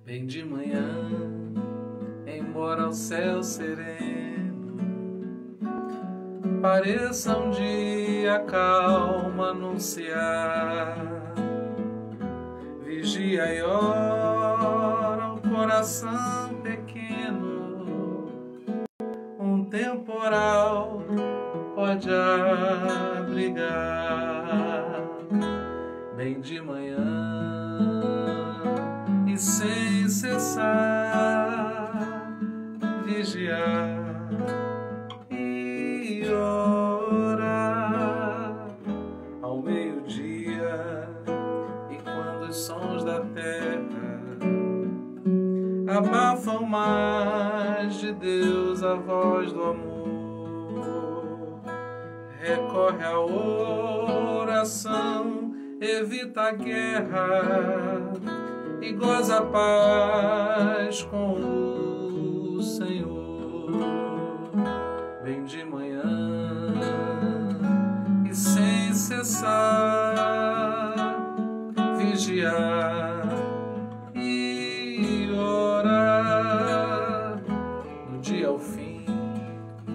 Bem de manhã, embora o céu sereno pareça um dia calma anunciar, vigia e ora o coração pequeno, um temporal pode abrigar. Bem de manhã e sem cessar vigiar e orar ao meio-dia, e quando os sons da terra abafam mais de Deus a voz do amor, recorre à oração, evita a guerra e goza a paz com o Senhor. Bem de manhã e sem cessar vigiar e orar no dia ao fim,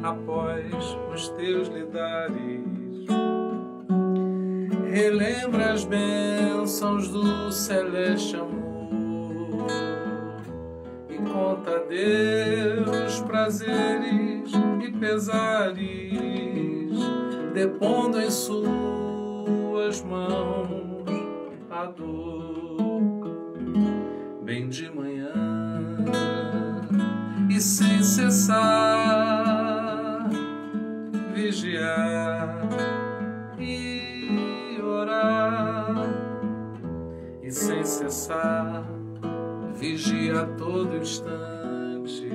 após os teus lidares. Relembra as bênçãos do celeste amor e conta a Deus prazeres e pesares, depondo em suas mãos a dor. Bem de manhã e sem cessar vigiar e sem cessar vigia a todo instante,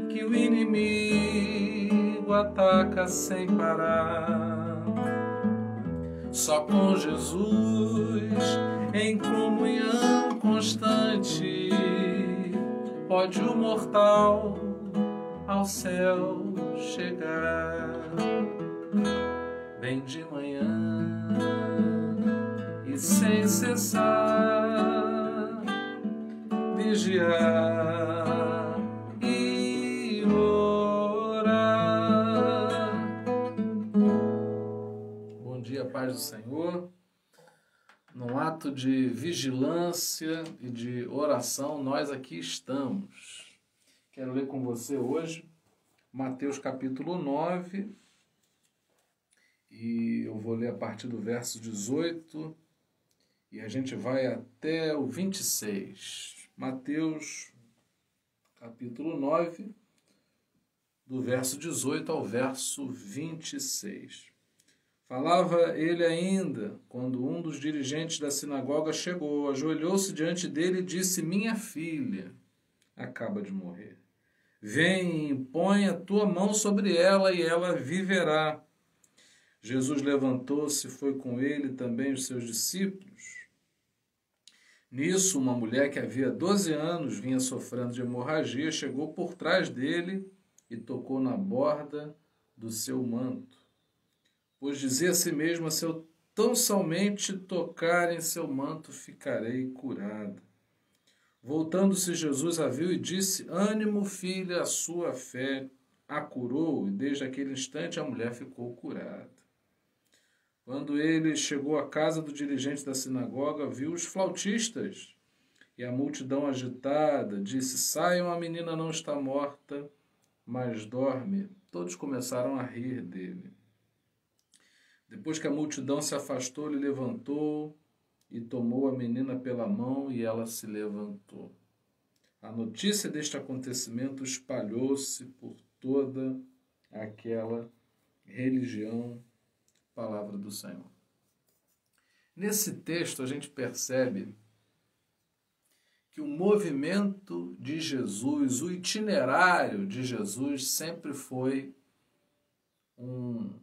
que o inimigo ataca sem parar. Só com Jesus em comunhão constante pode o mortal ao céu chegar. Bem de manhã e sem cessar vigiar e orar. Bom dia, paz do Senhor. Num ato de vigilância e de oração, nós aqui estamos. Quero ler com você hoje Mateus capítulo 9, e eu vou ler a partir do verso 18 e a gente vai até o 26. Mateus capítulo 9, do verso 18 ao verso 26. Falava ele ainda, quando um dos dirigentes da sinagoga chegou, ajoelhou-se diante dele e disse: Minha filha acaba de morrer. Vem e põe a tua mão sobre ela e ela viverá. Jesus levantou-se e foi com ele também os seus discípulos. Nisso, uma mulher que havia 12 anos vinha sofrendo de hemorragia, chegou por trás dele e tocou na borda do seu manto. Pois dizia a si mesma: se eu tão somente tocar em seu manto, ficarei curada. Voltando-se, Jesus a viu e disse: Ânimo, filha, a sua fé a curou. E desde aquele instante a mulher ficou curada. Quando ele chegou à casa do dirigente da sinagoga, viu os flautistas e a multidão agitada. Disse: Saiam, a menina não está morta, mas dorme. Todos começaram a rir dele. Depois que a multidão se afastou, ele levantou e tomou a menina pela mão e ela se levantou. A notícia deste acontecimento espalhou-se por toda aquela religião. Palavra do Senhor. Nesse texto a gente percebe que o movimento de Jesus, o itinerário de Jesus sempre foi um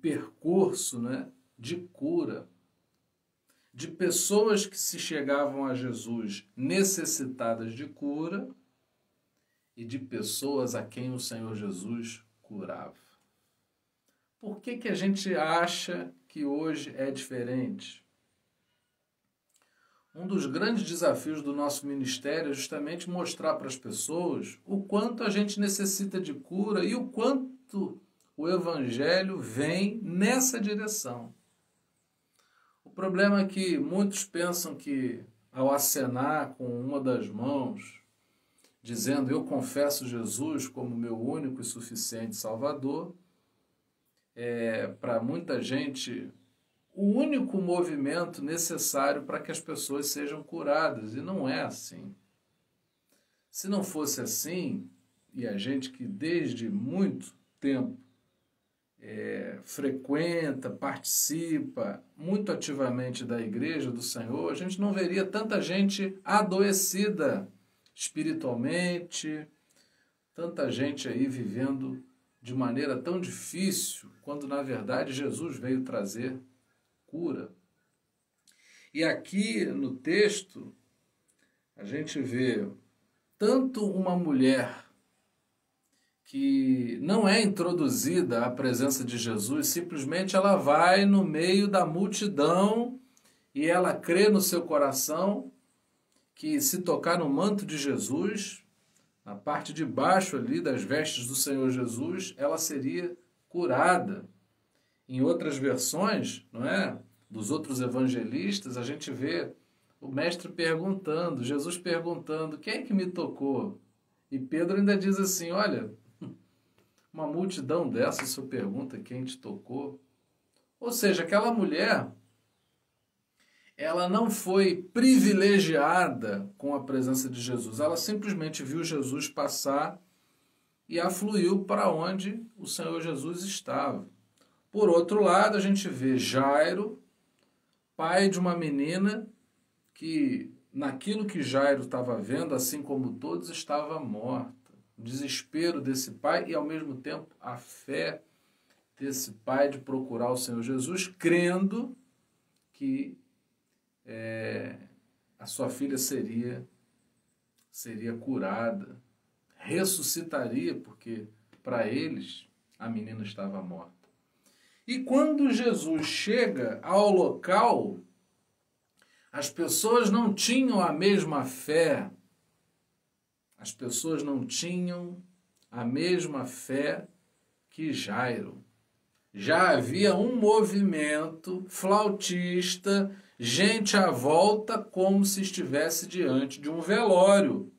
percurso, né, de cura, de pessoas que se chegavam a Jesus necessitadas de cura e de pessoas a quem o Senhor Jesus curava. Por que a gente acha que hoje é diferente? um dos grandes desafios do nosso ministério é justamente mostrar para as pessoas o quanto a gente necessita de cura e o quanto o Evangelho vem nessa direção. O problema é que muitos pensam que, ao acenar com uma das mãos, dizendo eu confesso Jesus como meu único e suficiente Salvador, para muita gente o único movimento necessário para que as pessoas sejam curadas, e não é assim. Se não fosse assim, e a gente que desde muito tempo frequenta, participa muito ativamente da Igreja do Senhor, a gente não veria tanta gente adoecida espiritualmente, tanta gente aí vivendo de maneira tão difícil, quando na verdade Jesus veio trazer cura. E aqui no texto a gente vê tanto uma mulher que não é introduzida à presença de Jesus, simplesmente ela vai no meio da multidão e ela crê no seu coração que se tocar no manto de Jesus, na parte de baixo ali das vestes do Senhor Jesus, ela seria curada. Em outras versões, não é, dos outros evangelistas, a gente vê o mestre perguntando, Jesus perguntando, quem é que me tocou? E Pedro ainda diz assim, olha, uma multidão dessa, se eu pergunta quem te tocou. Ou seja, aquela mulher, ela não foi privilegiada com a presença de Jesus, ela simplesmente viu Jesus passar e afluiu para onde o Senhor Jesus estava. Por outro lado, a gente vê Jairo, pai de uma menina que, naquilo que Jairo estava vendo, assim como todos, estava morta. O desespero desse pai e, ao mesmo tempo, a fé desse pai de procurar o Senhor Jesus, crendo que a sua filha seria curada, ressuscitaria, porque para eles a menina estava morta. E quando Jesus chega ao local, as pessoas não tinham a mesma fé. As pessoas não tinham a mesma fé que Jairo. Já havia um movimento flautista, gente à volta, como se estivesse diante de um velório,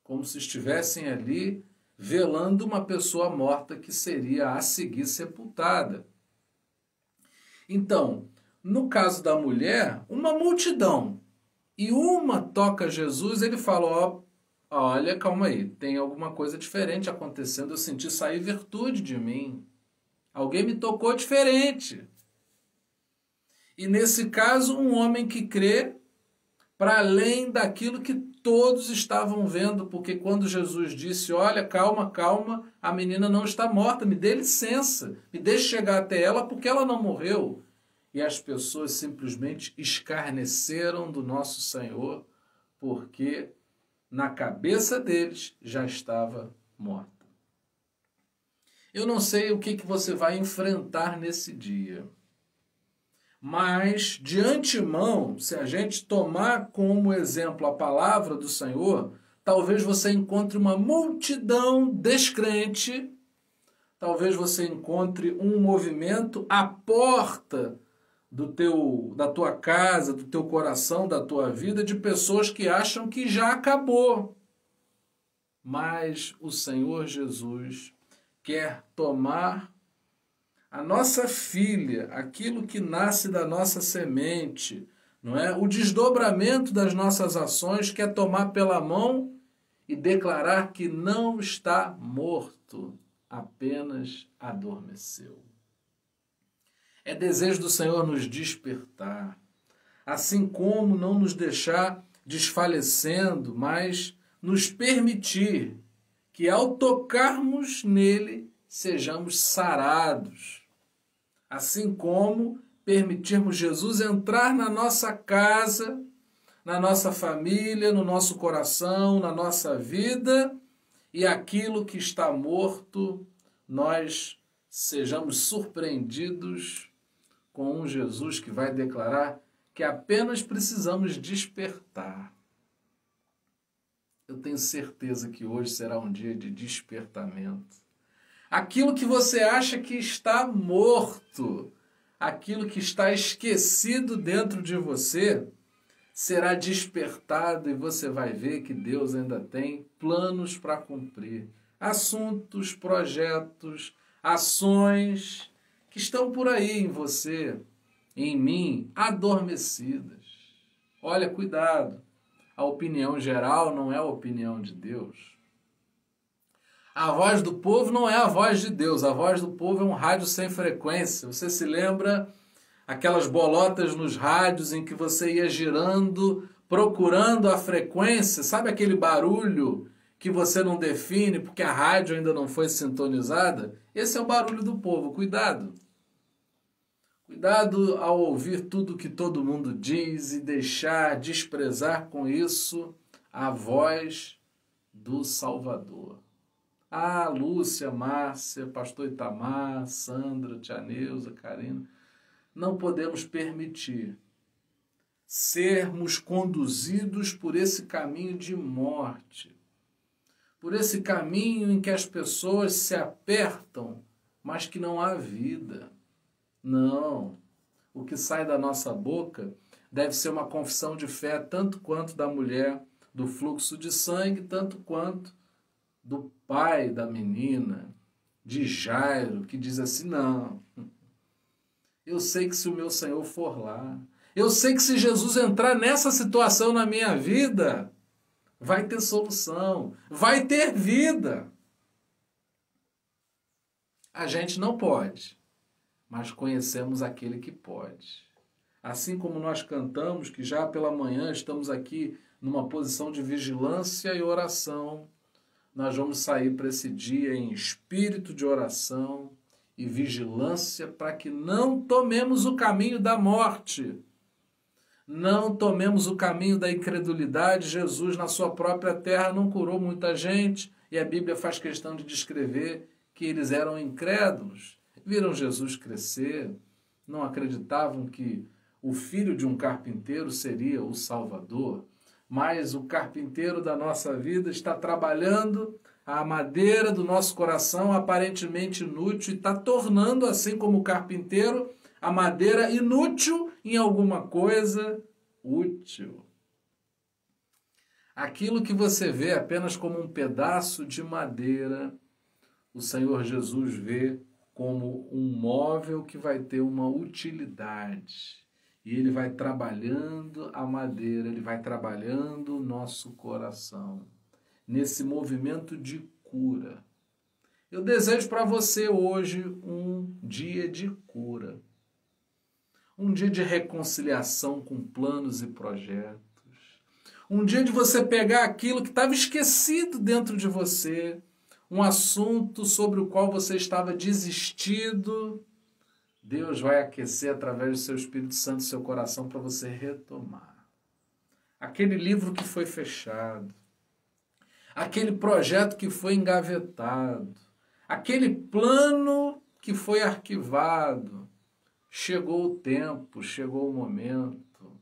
como se estivessem ali velando uma pessoa morta que seria a seguir sepultada. Então, no caso da mulher, uma multidão, e uma toca Jesus, ele fala, olha, calma aí, tem alguma coisa diferente acontecendo, eu senti sair virtude de mim. Alguém me tocou diferente. E nesse caso, um homem que crê para além daquilo que todos estavam vendo, porque quando Jesus disse, olha, calma, calma, a menina não está morta, me dê licença, me deixe chegar até ela porque ela não morreu. E as pessoas simplesmente escarneceram do nosso Senhor, porque na cabeça deles já estava morta. Eu não sei o que você vai enfrentar nesse dia, mas de antemão, se a gente tomar como exemplo a palavra do Senhor, talvez você encontre uma multidão descrente, talvez você encontre um movimento à porta da tua casa, do teu coração, da tua vida, de pessoas que acham que já acabou. Mas o Senhor Jesus quer tomar a nossa filha, aquilo que nasce da nossa semente, não é? O desdobramento das nossas ações, quer tomar pela mão e declarar que não está morto, apenas adormeceu. É desejo do Senhor nos despertar, assim como não nos deixar desfalecendo, mas nos permitir que ao tocarmos nele sejamos sarados, assim como permitirmos Jesus entrar na nossa casa, na nossa família, no nosso coração, na nossa vida, e aquilo que está morto, nós sejamos surpreendidos com um Jesus que vai declarar que apenas precisamos despertar. Eu tenho certeza que hoje será um dia de despertamento. Aquilo que você acha que está morto, aquilo que está esquecido dentro de você, será despertado e você vai ver que Deus ainda tem planos para cumprir. Assuntos, projetos, ações que estão por aí em você, em mim, adormecidas. Olha, cuidado. A opinião geral não é a opinião de Deus. A voz do povo não é a voz de Deus. A voz do povo é um rádio sem frequência. Você se lembra aquelas bolotas nos rádios em que você ia girando, procurando a frequência? Sabe aquele barulho que você não define porque a rádio ainda não foi sintonizada? Esse é o barulho do povo. Cuidado. Cuidado ao ouvir tudo que todo mundo diz e desprezar com isso a voz do Salvador. Ah, Lúcia, Márcia, pastor Itamar, Sandra, tia Neuza, Karina, não podemos permitir sermos conduzidos por esse caminho de morte, por esse caminho em que as pessoas se apertam, mas que não há vida. Não, o que sai da nossa boca deve ser uma confissão de fé, tanto quanto da mulher do fluxo de sangue, tanto quanto do pai da menina, de Jairo, que diz assim, não, eu sei que se o meu Senhor for lá, eu sei que se Jesus entrar nessa situação na minha vida, vai ter solução, vai ter vida. A gente não pode, mas conhecemos aquele que pode. Assim como nós cantamos, que já pela manhã estamos aqui numa posição de vigilância e oração, nós vamos sair para esse dia em espírito de oração e vigilância para que não tomemos o caminho da morte, não tomemos o caminho da incredulidade. Jesus, na sua própria terra, não curou muita gente e a Bíblia faz questão de descrever que eles eram incrédulos. Viram Jesus crescer, não acreditavam que o filho de um carpinteiro seria o Salvador, mas o carpinteiro da nossa vida está trabalhando a madeira do nosso coração aparentemente inútil e está tornando, assim como o carpinteiro, a madeira inútil em alguma coisa útil. Aquilo que você vê apenas como um pedaço de madeira, o Senhor Jesus vê como um móvel que vai ter uma utilidade. E ele vai trabalhando a madeira, ele vai trabalhando o nosso coração, nesse movimento de cura. Eu desejo para você hoje um dia de cura, um dia de reconciliação com planos e projetos, um dia de você pegar aquilo que estava esquecido dentro de você, um assunto sobre o qual você estava desistido. Deus vai aquecer através do seu Espírito Santo seu coração para você retomar. Aquele livro que foi fechado, aquele projeto que foi engavetado, aquele plano que foi arquivado. Chegou o tempo, chegou o momento.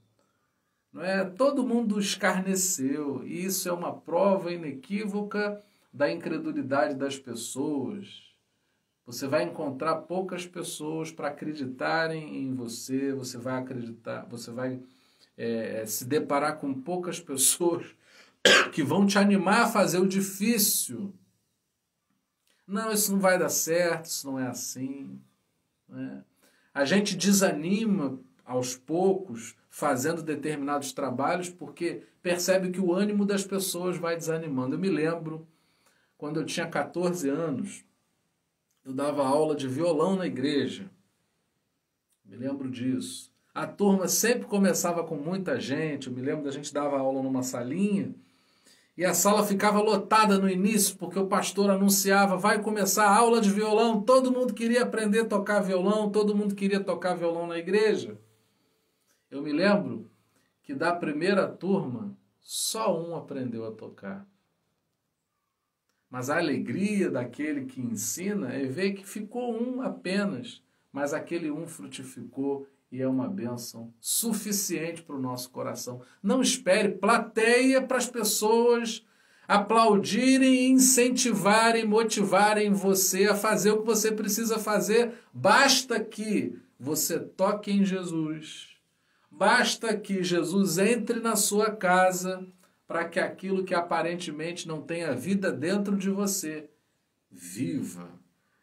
Não é? Todo mundo escarneceu, e isso é uma prova inequívoca da incredulidade das pessoas. Você vai encontrar poucas pessoas para acreditarem em você, você vai acreditar, você vai se deparar com poucas pessoas que vão te animar a fazer o difícil. Não, isso não vai dar certo, isso não é assim. Né? A gente desanima aos poucos fazendo determinados trabalhos porque percebe que o ânimo das pessoas vai desanimando. Eu me lembro, quando eu tinha 14 anos, eu dava aula de violão na igreja. Me lembro disso. A turma sempre começava com muita gente. Eu me lembro da gente dava aula numa salinha e a sala ficava lotada no início porque o pastor anunciava, vai começar a aula de violão. Todo mundo queria aprender a tocar violão, todo mundo queria tocar violão na igreja. Eu me lembro que da primeira turma, só um aprendeu a tocar. Mas a alegria daquele que ensina é ver que ficou um apenas, mas aquele um frutificou e é uma bênção suficiente para o nosso coração. Não espere plateia para as pessoas aplaudirem, incentivarem, motivarem você a fazer o que você precisa fazer. Basta que você toque em Jesus. Basta que Jesus entre na sua casa para que aquilo que aparentemente não tenha vida dentro de você, viva.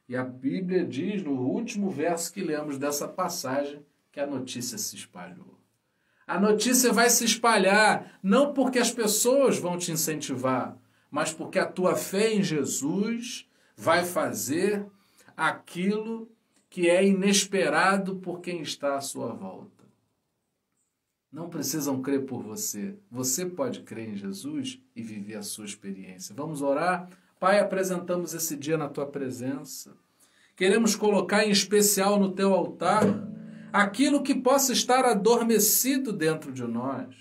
E a Bíblia diz, no último verso que lemos dessa passagem, que a notícia se espalhou. A notícia vai se espalhar, não porque as pessoas vão te incentivar, mas porque a tua fé em Jesus vai fazer aquilo que é inesperado por quem está à sua volta. Não precisam crer por você. Você pode crer em Jesus e viver a sua experiência. Vamos orar? Pai, apresentamos esse dia na tua presença. Queremos colocar em especial no teu altar aquilo que possa estar adormecido dentro de nós.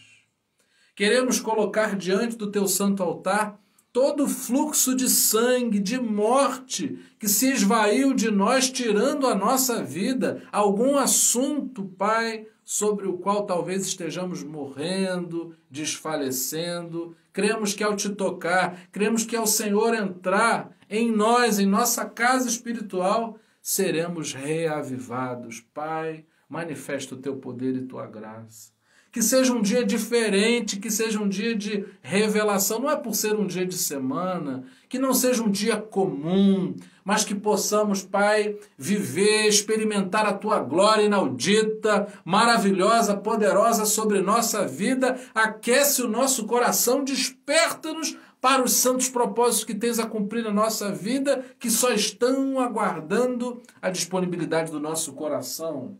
Queremos colocar diante do teu santo altar todo o fluxo de sangue, de morte, que se esvaiu de nós, tirando a nossa vida. Algum assunto, Pai, sobre o qual talvez estejamos morrendo, desfalecendo. Cremos que ao te tocar, cremos que ao Senhor entrar em nós, em nossa casa espiritual, seremos reavivados. Pai, manifesta o teu poder e tua graça. Que seja um dia diferente, que seja um dia de revelação. Não é por ser um dia de semana, que não seja um dia comum, mas que possamos, Pai, viver, experimentar a tua glória inaudita, maravilhosa, poderosa sobre nossa vida. Aquece o nosso coração, desperta-nos para os santos propósitos que tens a cumprir na nossa vida, que só estão aguardando a disponibilidade do nosso coração.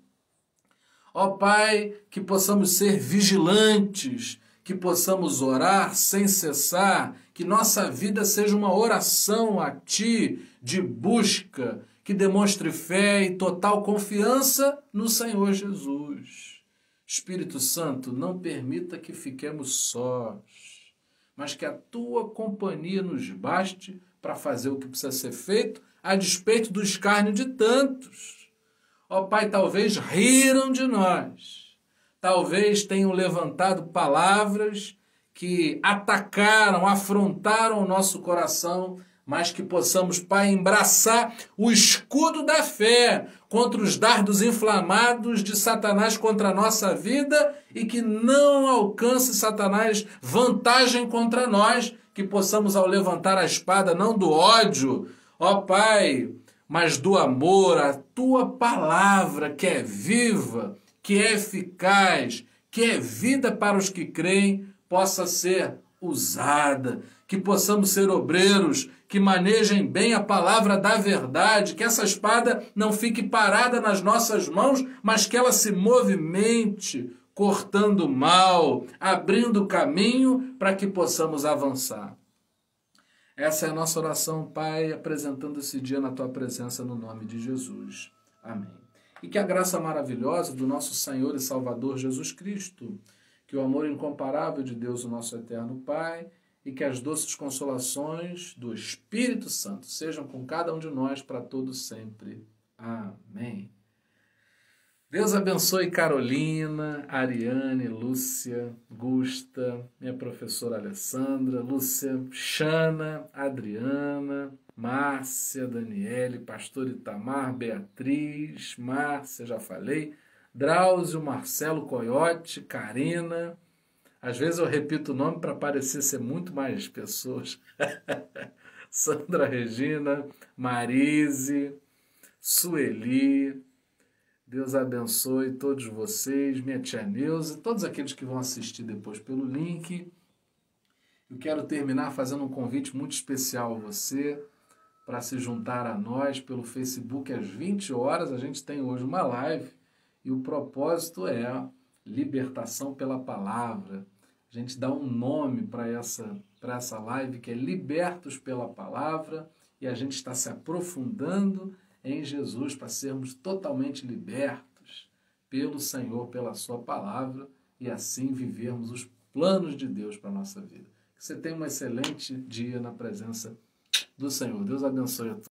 Ó Pai, que possamos ser vigilantes, que possamos orar sem cessar, que nossa vida seja uma oração a Ti, de busca, que demonstre fé e total confiança no Senhor Jesus. Espírito Santo, não permita que fiquemos sós, mas que a Tua companhia nos baste para fazer o que precisa ser feito, a despeito do escárnio de tantos. Ó Pai, talvez riram de nós, talvez tenham levantado palavras que atacaram, afrontaram o nosso coração, mas que possamos, Pai, embraçar o escudo da fé contra os dardos inflamados de Satanás contra a nossa vida e que não alcance Satanás vantagem contra nós, que possamos, ao levantar a espada, não do ódio, ó Pai, mas do amor, a Tua palavra que é viva, que é eficaz, que é vida para os que creem, possa ser usada, que possamos ser obreiros que manejem bem a palavra da verdade, que essa espada não fique parada nas nossas mãos, mas que ela se movimente, cortando o mal, abrindo caminho para que possamos avançar. Essa é a nossa oração, Pai, apresentando esse dia na Tua presença, no nome de Jesus. Amém. E que a graça maravilhosa do nosso Senhor e Salvador Jesus Cristo, que o amor incomparável de Deus, o nosso eterno Pai, e que as doces consolações do Espírito Santo sejam com cada um de nós para todos sempre. Amém. Deus abençoe Carolina, Ariane, Lúcia, Gusta, minha professora Alessandra, Lúcia, Xana, Adriana, Márcia, Daniele, pastor Itamar, Beatriz, Márcia, já falei, Drauzio, Marcelo Coyote, Karina. Às vezes eu repito o nome para parecer ser muito mais pessoas. Sandra Regina, Marise, Sueli. Deus abençoe todos vocês, minha tia Neuza, todos aqueles que vão assistir depois pelo link. Eu quero terminar fazendo um convite muito especial a você para se juntar a nós pelo Facebook às 20 horas. A gente tem hoje uma live e o propósito é libertação pela palavra. A gente dá um nome para essa live que é Libertos pela Palavra e a gente está se aprofundando em Jesus para sermos totalmente libertos pelo Senhor, pela sua palavra e assim vivermos os planos de Deus para a nossa vida. Que você tenha um excelente dia na presença do Senhor. Deus abençoe a todos.